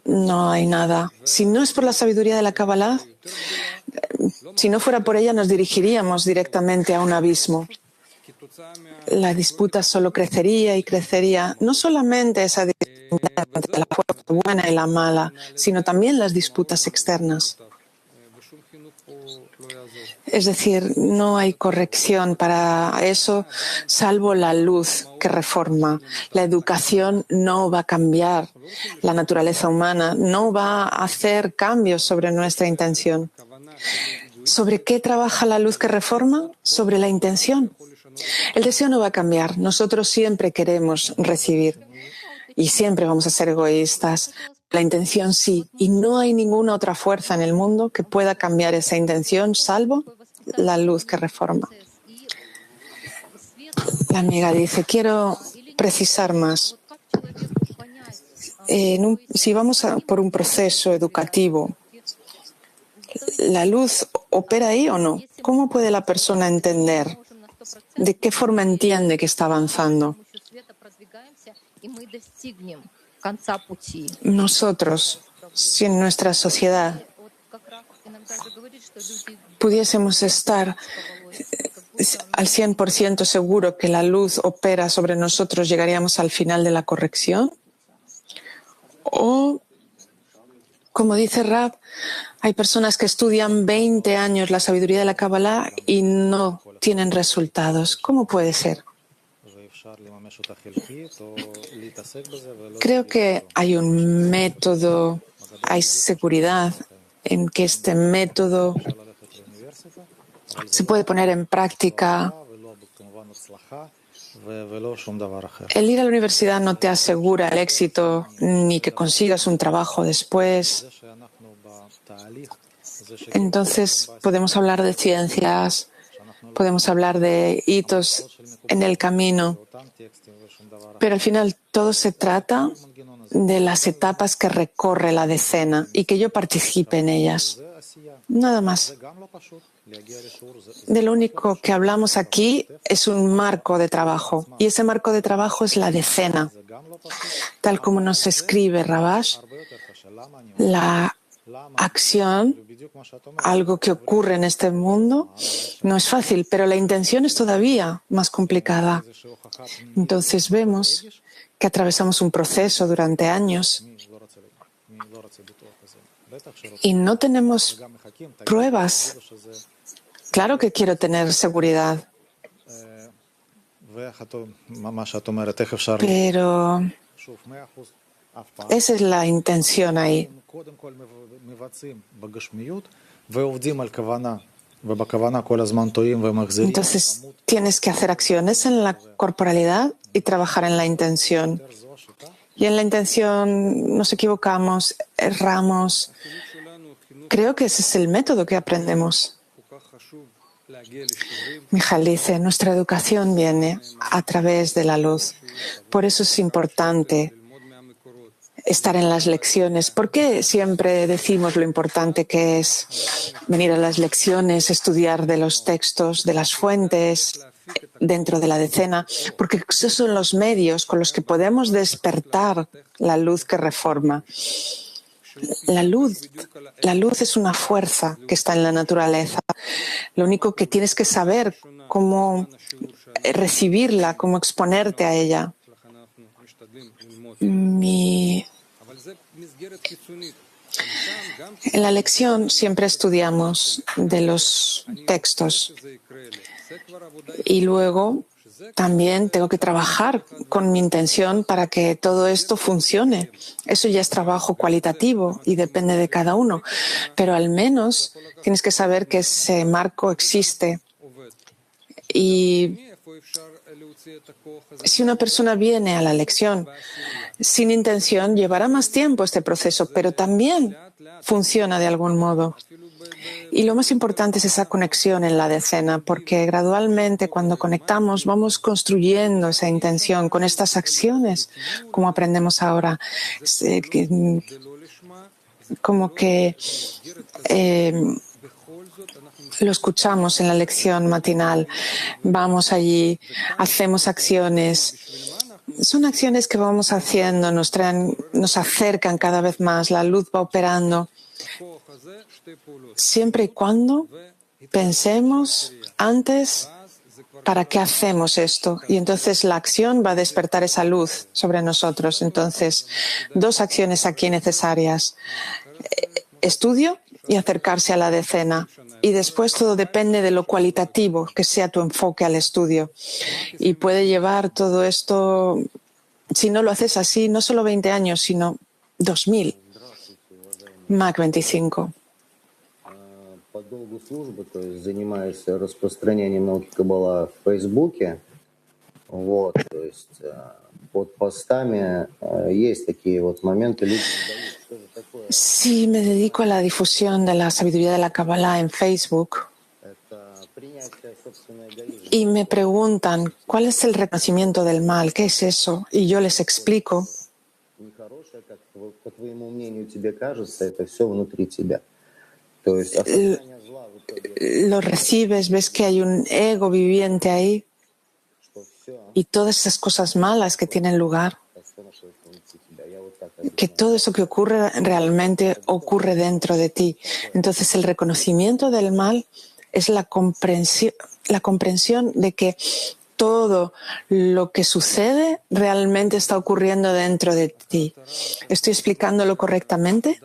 Speaker 2: no hay nada. Si no es por la sabiduría de la Kabbalah, si no fuera por ella, nos dirigiríamos directamente a un abismo. La disputa solo crecería y crecería. No solamente esa disputa entre la fuerza buena y la mala, sino también las disputas externas. Es decir, no hay corrección para eso, salvo la luz que reforma. La educación no va a cambiar la naturaleza humana, no va a hacer cambios sobre nuestra intención. ¿Sobre qué trabaja la luz que reforma? Sobre la intención. El deseo no va a cambiar. Nosotros siempre queremos recibir y siempre vamos a ser egoístas. La intención sí, y no hay ninguna otra fuerza en el mundo que pueda cambiar esa intención, salvo la luz que reforma. La amiga dice, quiero precisar más. Si vamos por un proceso educativo, ¿la luz opera ahí o no? ¿Cómo puede la persona entender? ¿De qué forma entiende que está avanzando? Nosotros, si en nuestra sociedad pudiésemos estar al 100% seguro que la luz opera sobre nosotros, ¿llegaríamos al final de la corrección? O, como dice Rab, hay personas que estudian 20 años la sabiduría de la Kabbalah y no tienen resultados. ¿Cómo puede ser? Creo que hay un método, hay seguridad en que este método se puede poner en práctica. El ir a la universidad no te asegura el éxito ni que consigas un trabajo después. Entonces podemos hablar de ciencias, podemos hablar de hitos en el camino, pero al final todo se trata de las etapas que recorre la decena y que yo participe en ellas. Nada más. De lo único que hablamos aquí es un marco de trabajo, y ese marco de trabajo es la decena. Tal como nos escribe Rabash, la acción, algo que ocurre en este mundo, no es fácil, pero la intención es todavía más complicada. Entonces vemos que atravesamos un proceso durante años y no tenemos pruebas. Claro que quiero tener seguridad, pero esa es la intención ahí. Entonces tienes que hacer acciones en la corporalidad y trabajar en la intención. Y en la intención nos equivocamos, erramos. Creo que ese es el método que aprendemos. Mijal dice, nuestra educación viene a través de la luz. Por eso es importante estar en las lecciones. ¿Por qué siempre decimos lo importante que es venir a las lecciones, estudiar de los textos, de las fuentes? dentro de la decena, porque esos son los medios con los que podemos despertar la luz que reforma. La luz es una fuerza que está en la naturaleza. Lo único que tienes que saber cómo recibirla, cómo exponerte a ella. En la lección siempre estudiamos de los textos y luego también tengo que trabajar con mi intención para que todo esto funcione. Eso ya es trabajo cualitativo y depende de cada uno, pero al menos tienes que saber que ese marco existe. Y si una persona viene a la lección sin intención, llevará más tiempo este proceso, pero también funciona de algún modo. Y lo más importante es esa conexión en la decena, porque gradualmente cuando conectamos vamos construyendo esa intención con estas acciones, como aprendemos ahora. Como que lo escuchamos en la lección matinal. Vamos allí, hacemos acciones. Son acciones que vamos haciendo, nos acercan cada vez más, la luz va operando. Siempre y cuando pensemos antes para qué hacemos esto. Y entonces la acción va a despertar esa luz sobre nosotros. Entonces, 2 acciones aquí necesarias. Estudio y acercarse a la decena. Y después todo depende de lo cualitativo que sea tu enfoque al estudio. Y puede llevar todo esto, si no lo haces así, no solo 20 años, sino 2000. Mac 25.
Speaker 8: По долгу службы, то есть занимаюсь распространением науки Каббала в Фейсбуке. Вот, то есть под постами есть такие вот моменты, люди задают, что же такое.
Speaker 2: Sí, me dedico a la difusión de la sabiduría de la Kabbalah en Facebook.
Speaker 8: Это принятие собственного эгоизма.
Speaker 2: Y me preguntan, ¿cuál es el reconocimiento del mal? ¿Qué es eso? Y yo les explico.
Speaker 8: Нехорошее, как по твоему мнению тебе кажется, это все внутри тебя. То есть
Speaker 2: Lo recibes, ves que hay un ego viviente ahí y todas esas cosas malas que tienen lugar, que todo eso que ocurre realmente ocurre dentro de ti. Entonces el reconocimiento del mal es la comprensión de que todo lo que sucede realmente está ocurriendo dentro de ti. ¿Estoy explicándolo correctamente?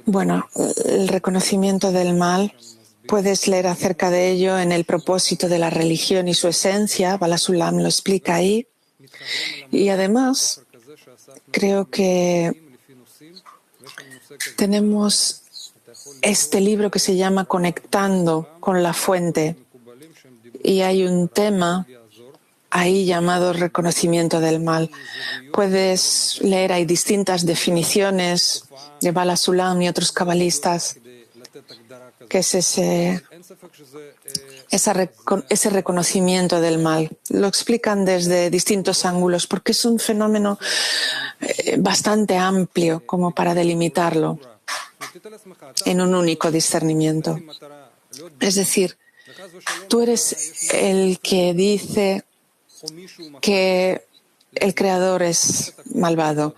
Speaker 2: Bueno, el reconocimiento del mal, puedes leer acerca de ello en el propósito de la religión y su esencia. Bala Sulam lo explica ahí. Y además, creo que tenemos este libro que se llama Conectando con la Fuente. Y hay un tema ahí llamado reconocimiento del mal. Puedes leer, hay distintas definiciones de Bala Sulam y otros cabalistas, que es ese reconocimiento del mal. Lo explican desde distintos ángulos, porque es un fenómeno bastante amplio como para delimitarlo en un único discernimiento. Es decir, tú eres el que dice que el Creador es malvado.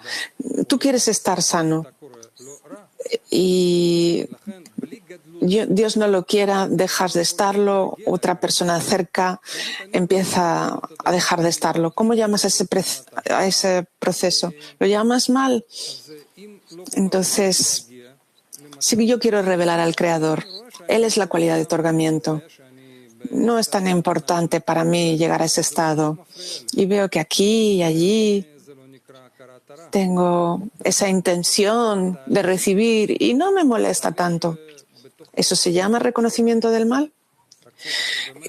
Speaker 2: Tú quieres estar sano y Dios no lo quiera, dejas de estarlo, otra persona cerca empieza a dejar de estarlo. ¿Cómo llamas a ese proceso? ¿Lo llamas mal? Entonces, si yo quiero revelar al Creador, Él es la cualidad de otorgamiento. No es tan importante para mí llegar a ese estado. Y veo que aquí y allí tengo esa intención de recibir y no me molesta tanto. ¿Eso se llama reconocimiento del mal?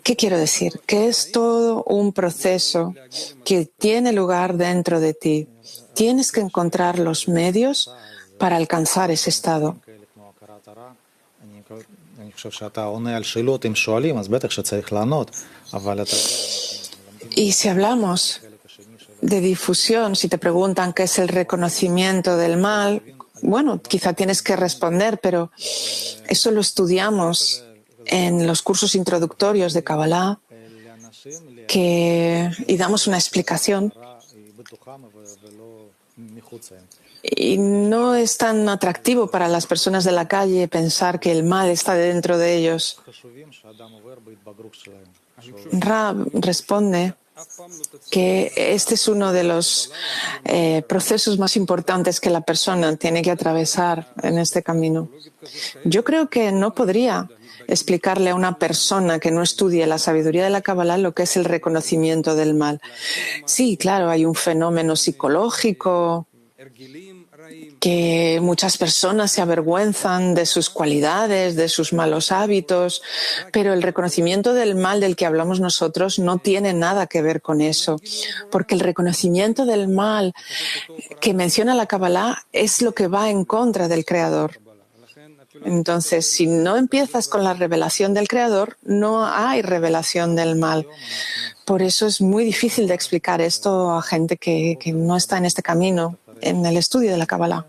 Speaker 2: ¿Qué quiero decir? Que es todo un proceso que tiene lugar dentro de ti. Tienes que encontrar los medios para alcanzar ese estado. Y si hablamos de difusión, si te preguntan qué es el reconocimiento del mal, bueno, quizá tienes que responder, pero eso lo estudiamos en los cursos introductorios de Kabbalah y damos una explicación. Y no es tan atractivo para las personas de la calle pensar que el mal está dentro de ellos. Rab responde que este es uno de los procesos más importantes que la persona tiene que atravesar en este camino. Yo creo que no podría explicarle a una persona que no estudie la sabiduría de la Kabbalah lo que es el reconocimiento del mal. Sí, claro, hay un fenómeno psicológico que muchas personas se avergüenzan de sus cualidades, de sus malos hábitos, pero el reconocimiento del mal del que hablamos nosotros no tiene nada que ver con eso, porque el reconocimiento del mal que menciona la Kabbalah es lo que va en contra del Creador. Entonces, si no empiezas con la revelación del Creador, no hay revelación del mal. Por eso es muy difícil de explicar esto a gente que no está en este camino, en el estudio de la Kabbalah.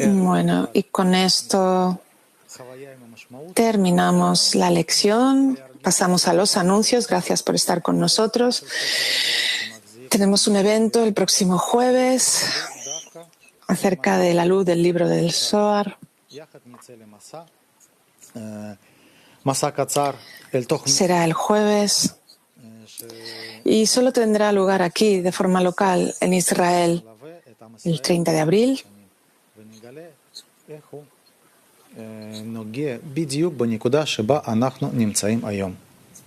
Speaker 2: Bueno, y con esto terminamos la lección. Pasamos a los anuncios. Gracias por estar con nosotros. Tenemos un evento el próximo jueves acerca de la luz del libro del Zohar. Será el jueves y solo tendrá lugar aquí de forma local en Israel el 30 de abril.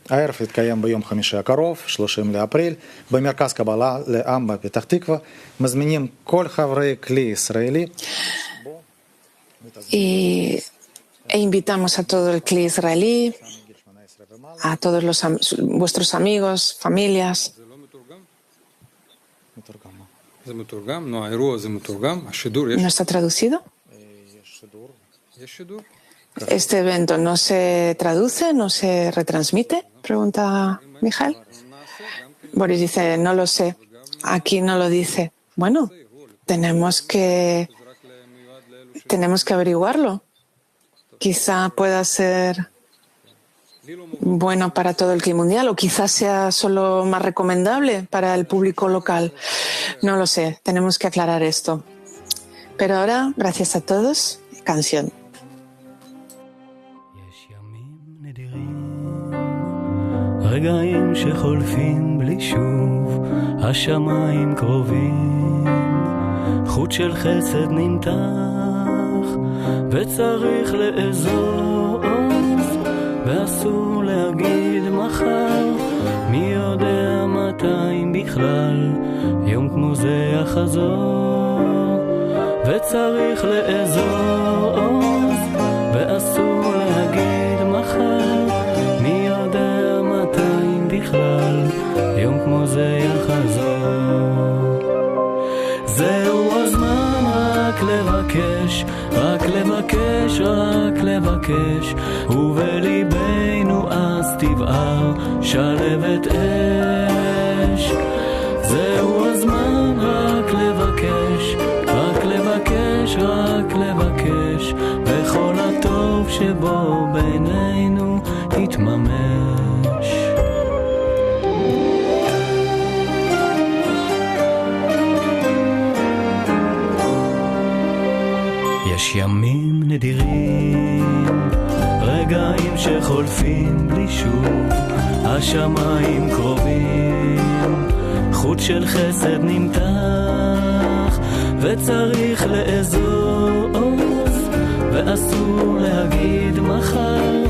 Speaker 1: הערב יתקיים ביום חמישי הקרוב, 30 לאפריל, במרכז קבלה לעם בפתח תקווה. מזמינים כל חברי כלי ישראלי.
Speaker 2: E invitamos a todo el Kli israelí, a todos vuestros amigos, familias. ¿No está traducido? ¿Este evento no se traduce, no se retransmite? Pregunta Mijael. Boris dice, no lo sé. Aquí no lo dice. Bueno, tenemos que averiguarlo. Quizá pueda ser bueno para todo el Kli mundial o quizás sea solo más recomendable para el público local. No lo sé, tenemos que aclarar esto. Pero ahora, gracias a todos, canción.
Speaker 9: רגעים שחולפים בלי שוב, השמיים קרובים, חוט של חסד נמתח, וצריך לאזוז, ואסור להגיד מחר, מי יודע מתי בכלל, יום כמו זה יחזור, וצריך לאזוז, ואסור להגיד מחר, מי יודע מתי בכלל, יום כמו זה יחזור. זהו הזמן רק לבקש, רק לבקש, רק לבקש, ובליבנו אז תבער שלבת אש. זהו הזמן רק לבקש, רק לבקש, רק לבקש, וכל הטוב שבו בינינו יתממש. יש ימים נדירים, רגעים שחולפים בלי שוב, השמיים קרובים, חוט של חסד נמתח, וצריך לאזוז, ואסור להגיד מחר,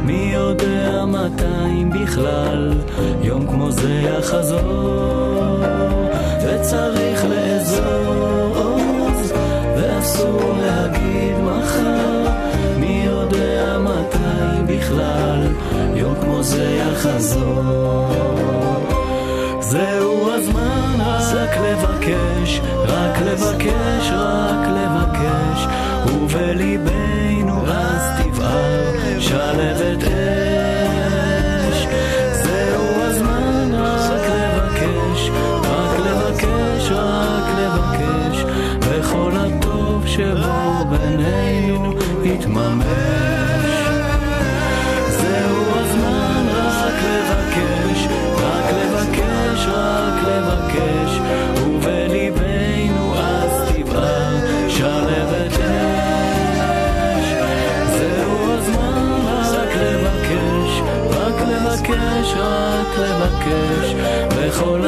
Speaker 9: מי יודע מתי בכלל, יום כמו זה יחזור, וצריך לאזוז, ואסור להגיד מחר, מי יודע מתי בכלל, יום כמו זה יחזור. זהו הזמן רק לבקש, רק לבקש, רק לבקש, ובליבנו אז שלבת אש. זהו הזמן רק מבקש, וכל